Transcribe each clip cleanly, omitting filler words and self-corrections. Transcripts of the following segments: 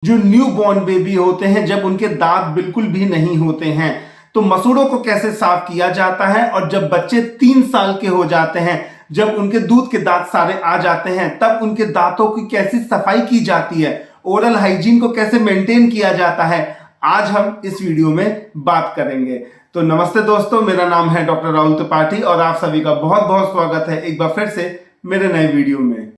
जो new born baby होते हैं, जब उनके दांत बिल्कुल भी नहीं होते हैं, तो मसूड़ों को कैसे साफ किया जाता है। और जब बच्चे 3 साल के हो जाते हैं, जब उनके दूध के दांत सारे आ जाते हैं, तब उनके दांतों की कैसी सफाई की जाती है, ओरल हाइजीन को कैसे मेंटेन किया जाता है, आज हम इस वीडियो में बात करेंगे। तो नमस्ते दोस्तों, मेरा नाम है डॉक्टर राहुल त्रिपाठी और आप सभी का बहुत बहुत स्वागत है एक बार फिर से मेरे नए वीडियो में।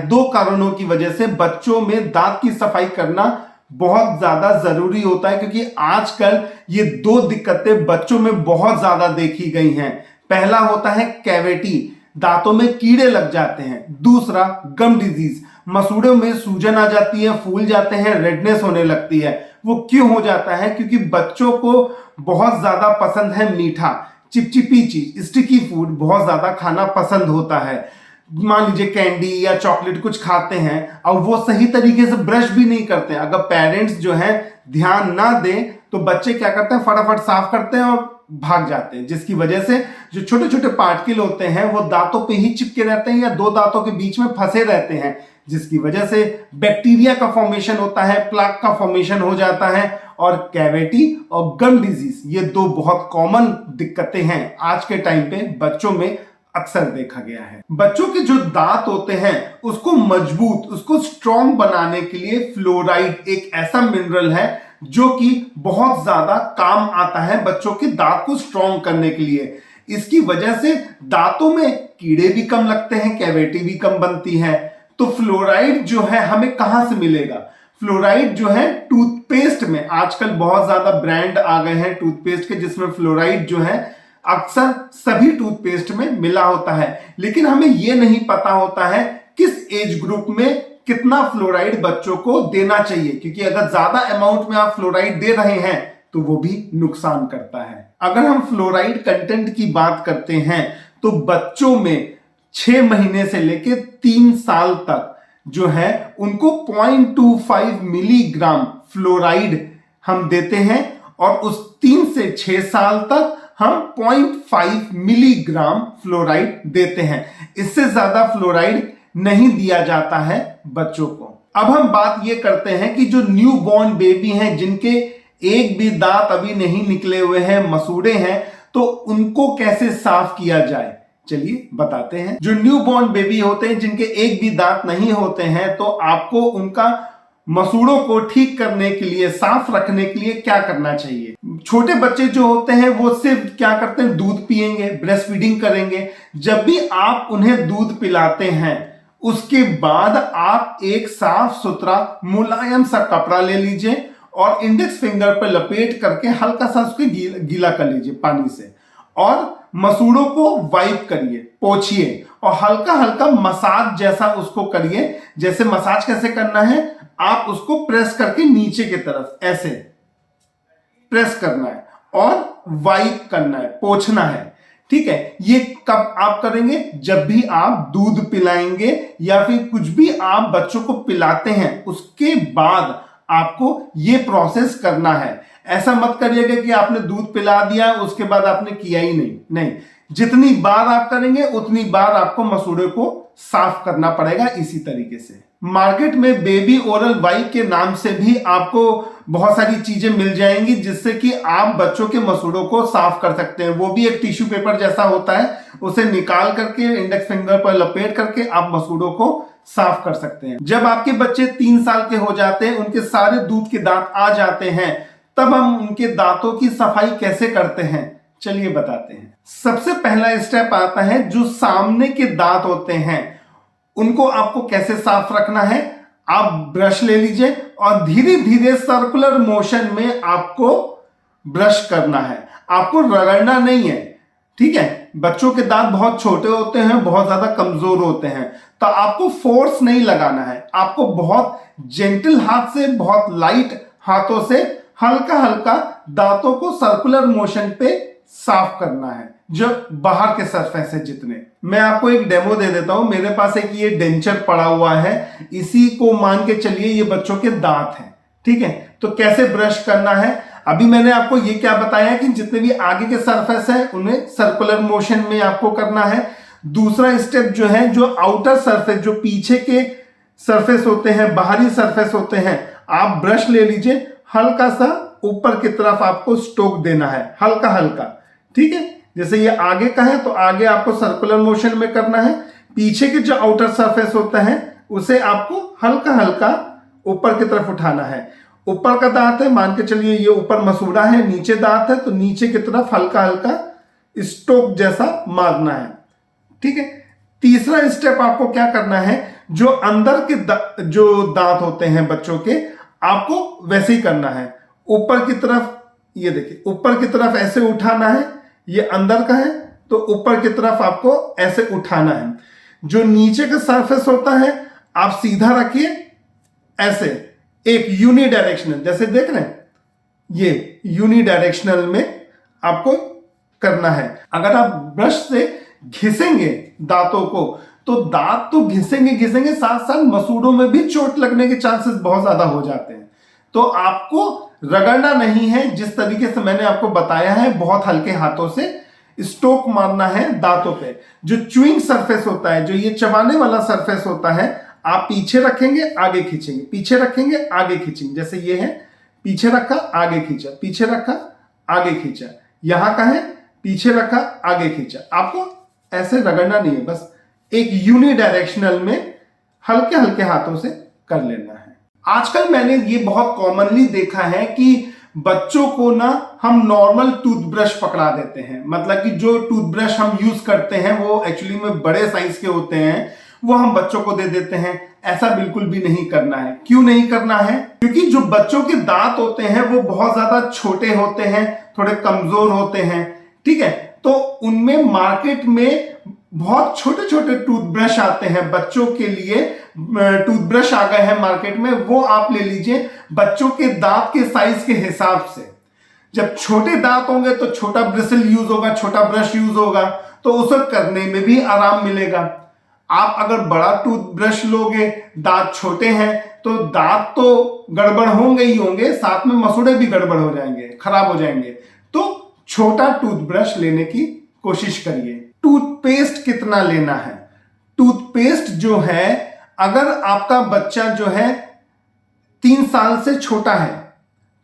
दो कारणों की वजह से बच्चों में दांत की सफाई करना बहुत ज्यादा जरूरी होता है, क्योंकि आजकल ये दो दिक्कतें बच्चों में बहुत ज्यादा देखी गई हैं। पहला होता है कैविटी, दांतों में कीड़े लग जाते हैं। दूसरा गम डिजीज, मसूड़ों में सूजन आ जाती है, फूल जाते हैं, रेडनेस होने लगती है। वो क्यों हो जाता है? क्योंकि बच्चों को बहुत ज्यादा पसंद है मीठा, चिपचिपी चीज, स्टिकी फूड बहुत ज्यादा खाना पसंद होता है। मान लीजिए कैंडी या चॉकलेट कुछ खाते हैं और वो सही तरीके से ब्रश भी नहीं करते हैं। अगर पेरेंट्स जो है ध्यान ना दें तो बच्चे क्या करते हैं, फटाफट साफ करते हैं और भाग जाते हैं, जिसकी वजह से जो छोटे छोटे पार्टिकल होते हैं वो दांतों पे ही चिपके रहते हैं या दो दांतों के बीच में फंसे रहते हैं, जिसकी वजह से बैक्टीरिया का फॉर्मेशन होता है, प्लाक का फॉर्मेशन हो जाता है। और कैविटी और गम डिजीज, ये दो बहुत कॉमन दिक्कतें हैं आज के टाइम पे बच्चों में अक्सर देखा गया है। बच्चों के जो दांत होते हैं उसको मजबूत, उसको स्ट्रॉन्ग बनाने के लिए फ्लोराइड एक ऐसा मिनरल है जो कि बहुत ज्यादा काम आता है बच्चों के दांत को स्ट्रॉन्ग करने के लिए। इसकी वजह से दांतों में कीड़े भी कम लगते हैं, कैविटी भी कम बनती है। तो फ्लोराइड जो है हमें कहां से मिलेगा? फ्लोराइड जो है टूथपेस्ट में, आजकल बहुत ज्यादा ब्रांड आ गए हैं टूथपेस्ट के जिसमें फ्लोराइड जो है अक्सर सभी टूथपेस्ट में मिला होता है। लेकिन हमें यह नहीं पता होता है किस एज ग्रुप में कितना फ्लोराइड बच्चों को देना चाहिए, क्योंकि अगर ज्यादा अमाउंट में आप फ्लोराइड दे रहे हैं तो वो भी नुकसान करता है। अगर हम फ्लोराइड कंटेंट की बात करते हैं तो बच्चों में 6 महीने से लेकर 3 साल तक जो है उनको 0.25 मिलीग्राम फ्लोराइड हम देते हैं, और उस 3 से 6 साल तक हम 0.5 मिलीग्राम फ्लोराइड देते हैं। इससे ज्यादा फ्लोराइड नहीं दिया जाता है बच्चों को। अब हम बात ये करते हैं कि जो न्यू बॉर्न बेबी हैं, जिनके एक भी दांत अभी नहीं निकले हुए हैं, मसूड़े हैं, तो उनको कैसे साफ किया जाए, चलिए बताते हैं। जो न्यू बॉर्न बेबी होते हैं, जिनके एक भी दांत नहीं होते हैं, तो आपको उनका मसूड़ों को ठीक करने के लिए, साफ रखने के लिए क्या करना चाहिए? छोटे बच्चे जो होते हैं वो सिर्फ क्या करते हैं, दूध पिएंगे, ब्रेस्ट फीडिंग करेंगे। जब भी आप उन्हें दूध पिलाते हैं उसके बाद आप एक साफ सुथरा मुलायम सा कपड़ा ले लीजिए और इंडेक्स फिंगर पर लपेट करके हल्का सा उसको गीला कर लीजिए पानी से, और मसूड़ों को वाइप करिए, पोंछिए और हल्का हल्का मसाज जैसा उसको करिए। जैसे मसाज कैसे करना है, आप उसको प्रेस करके नीचे की तरफ ऐसे प्रेस करना है और वाइप करना है, पोंछना है। ठीक है, ये कब आप करेंगे? जब भी आप दूध पिलाएंगे या फिर कुछ भी आप बच्चों को पिलाते हैं उसके बाद आपको ये प्रोसेस करना है। ऐसा मत करिएगा कि आपने दूध पिला दिया उसके बाद आपने किया ही नहीं। जितनी बार आप करेंगे उतनी बार आपको मसूड़े को साफ करना पड़ेगा। इसी तरीके से मार्केट में बेबी ओरल वाइप के नाम से भी आपको बहुत सारी चीजें मिल जाएंगी जिससे कि आप बच्चों के मसूड़ों को साफ कर सकते हैं। वो भी एक टिश्यू पेपर जैसा होता है, उसे निकाल करके इंडेक्स फिंगर पर लपेट करके आप मसूड़ों को साफ कर सकते हैं। जब आपके बच्चे 3 साल के हो जाते हैं, उनके सारे दूध के दांत आ जाते हैं, तब हम उनके दांतों की सफाई कैसे करते हैं, चलिए बताते हैं। सबसे पहला स्टेप आता है, जो सामने के दांत होते हैं उनको आपको कैसे साफ रखना है। आप ब्रश ले लीजिए और धीरे धीरे सर्कुलर मोशन में आपको ब्रश करना है, आपको रगड़ना नहीं है। ठीक है, बच्चों के दांत बहुत छोटे होते हैं, बहुत ज्यादा कमजोर होते हैं, तो आपको फोर्स नहीं लगाना है। आपको बहुत जेंटल हाथ से, बहुत लाइट हाथों से हल्का हल्का दांतों को सर्कुलर मोशन पे साफ करना है, जो बाहर के सरफेस है जितने। मैं आपको एक डेमो दे देता हूं। मेरे पास एक ये डेंचर पड़ा हुआ है, इसी को मान के चलिए ये बच्चों के दांत हैं। ठीक है, तो कैसे ब्रश करना है, अभी मैंने आपको ये क्या बताया कि जितने भी आगे के सरफेस है उन्हें सर्कुलर मोशन में आपको करना है। दूसरा स्टेप जो है, जो आउटर सरफेस, जो पीछे के सरफेस होते हैं, बाहरी सरफेस होते हैं, आप ब्रश ले लीजिए, हल्का सा ऊपर की तरफ आपको स्ट्रोक देना है, हल्का हल्का, ठीक है। जैसे ये आगे का है तो आगे आपको सर्कुलर मोशन में करना है, पीछे के जो आउटर सरफेस होता है उसे आपको हल्का हल्का ऊपर की तरफ उठाना है। ऊपर का दांत है, मान के चलिए ये ऊपर मसूड़ा है, नीचे दांत है, तो नीचे की तरफ हल्का हल्का स्ट्रोक जैसा मारना है, ठीक है। तीसरा स्टेप आपको क्या करना है, जो अंदर के जो दांत होते हैं बच्चों के, आपको वैसे ही करना है। ऊपर की तरफ, ये देखिए ऊपर की तरफ ऐसे उठाना है, ये अंदर का है तो ऊपर की तरफ आपको ऐसे उठाना है। जो नीचे का सरफेस होता है आप सीधा रखिए, ऐसे एक यूनिडायरेक्शनल, जैसे देख रहे हैं ये यूनिडायरेक्शनल में आपको करना है। अगर आप ब्रश से घिसेंगे दांतों को तो दांत तो घिसेंगे, साथ साथ मसूड़ों में भी चोट लगने के चांसेस बहुत ज्यादा हो जाते हैं। तो आपको रगड़ना नहीं है, जिस तरीके से मैंने आपको बताया है, बहुत हल्के हाथों से स्ट्रोक मारना है दांतों पे। जो च्युइंग सरफेस होता है, जो ये चबाने वाला सरफेस होता है, आप पीछे रखेंगे आगे खींचेंगे, पीछे रखेंगे आगे खींचेंगे। जैसे ये है, पीछे रखा आगे खींचा, पीछे रखा आगे खींचा, यहां का है पीछे रखा आगे खींचा। आपको ऐसे रगड़ना नहीं है, बस एक यूनिडायरेक्शनल में हल्के हल्के हाथों से कर लेना है। आजकल मैंने ये बहुत कॉमनली देखा है कि बच्चों को ना हम नॉर्मल टूथब्रश पकड़ा देते हैं, मतलब कि जो टूथब्रश हम यूज करते हैं वो एक्चुअली में बड़े साइज के होते हैं, वो हम बच्चों को दे देते हैं। ऐसा बिल्कुल भी नहीं करना है। क्यों नहीं करना है? क्योंकि जो बच्चों के दांत होते हैं वो बहुत ज्यादा छोटे होते हैं, थोड़े कमजोर होते हैं, ठीक है। तो उनमें मार्केट में बहुत छोटे छोटे टूथब्रश आते हैं बच्चों के लिए, टूथब्रश आ गए हैं मार्केट में, वो आप ले लीजिए बच्चों के दांत के साइज के हिसाब से। जब छोटे दांत होंगे तो छोटा ब्रिसल यूज होगा, छोटा ब्रश यूज होगा, तो उसे करने में भी आराम मिलेगा। आप अगर बड़ा टूथब्रश लोगे, दांत छोटे हैं, तो दांत तो गड़बड़ होंगे ही होंगे, साथ में मसूड़े भी गड़बड़ हो जाएंगे, खराब हो जाएंगे। तो छोटा टूथब्रश लेने की कोशिश करिए। टूथपेस्ट कितना लेना है? टूथपेस्ट जो है, अगर आपका बच्चा जो है 3 साल से छोटा है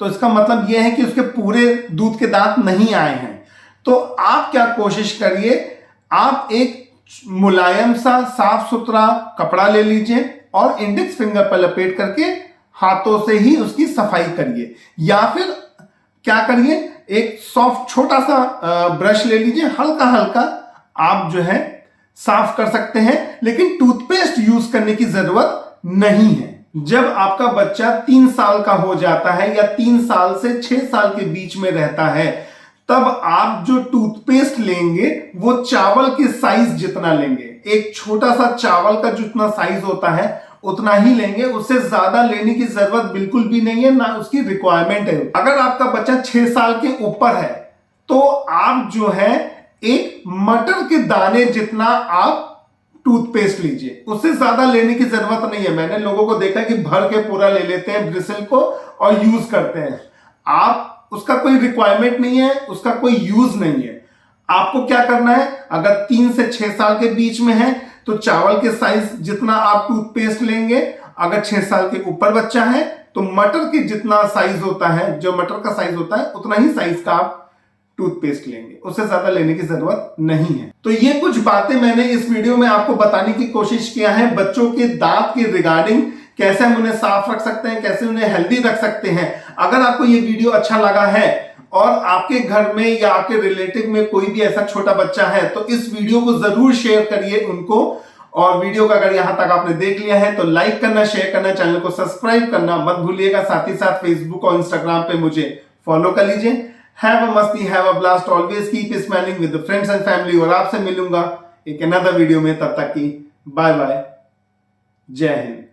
तो इसका मतलब यह है कि उसके पूरे दूध के दांत नहीं आए हैं, तो आप क्या कोशिश करिए, आप एक मुलायम सा साफ सुथरा कपड़ा ले लीजिए और इंडेक्स फिंगर पर लपेट करके हाथों से ही उसकी सफाई करिए। या फिर क्या करिए, एक सॉफ्ट छोटा सा ब्रश ले लीजिए, हल्का हल्का आप जो है साफ कर सकते हैं, लेकिन टूथपेस्ट यूज करने की जरूरत नहीं है। जब आपका बच्चा 3 साल का हो जाता है या 3 साल से 6 साल के बीच में रहता है, तब आप जो टूथपेस्ट लेंगे वो चावल के साइज जितना लेंगे। एक छोटा सा चावल का जितना साइज होता है उतना ही लेंगे, उससे ज्यादा लेने की जरूरत बिल्कुल भी नहीं है, ना उसकी रिक्वायरमेंट है। अगर आपका बच्चा 6 साल के ऊपर है तो आप जो है एक मटर के दाने जितना आप टूथपेस्ट लीजिए, उससे ज्यादा लेने की जरूरत नहीं है। मैंने लोगों को देखा कि भर के पूरा ले लेते हैं ब्रिसल को और यूज करते हैं। आप उसका कोई रिक्वायरमेंट नहीं है, उसका कोई यूज नहीं है। आपको क्या करना है, अगर 3 से 6 साल के बीच में है तो चावल के साइज जितना आप टूथपेस्ट लेंगे। अगर 6 साल के ऊपर बच्चा है तो मटर के जितना साइज होता है, जो मटर का साइज होता है उतना ही साइज का आप टूथपेस्ट लेंगे, उससे ज्यादा लेने की जरूरत नहीं है। तो ये कुछ बातें मैंने इस वीडियो में आपको बताने की कोशिश किया है बच्चों के दांत के रिगार्डिंग, कैसे हम उन्हें साफ रख सकते हैं, कैसे उन्हें हेल्दी रख सकते हैं। अगर आपको ये वीडियो अच्छा लगा है और आपके घर में या आपके रिलेटिव में कोई भी ऐसा छोटा बच्चा है तो इस वीडियो को जरूर शेयर करिए उनको। और वीडियो का अगर यहां तक आपने देख लिया है तो लाइक करना, शेयर करना, चैनल को सब्सक्राइब करना मत भूलिएगा। साथ ही साथ फेसबुक और इंस्टाग्राम पे मुझे फॉलो कर लीजिए। हैव अ मस्ती, have a blast, always keep smiling with friends and family. और आपसे मिलूंगा एक अनदर वीडियो में, तब तक की बाय बाय, जय हिंद।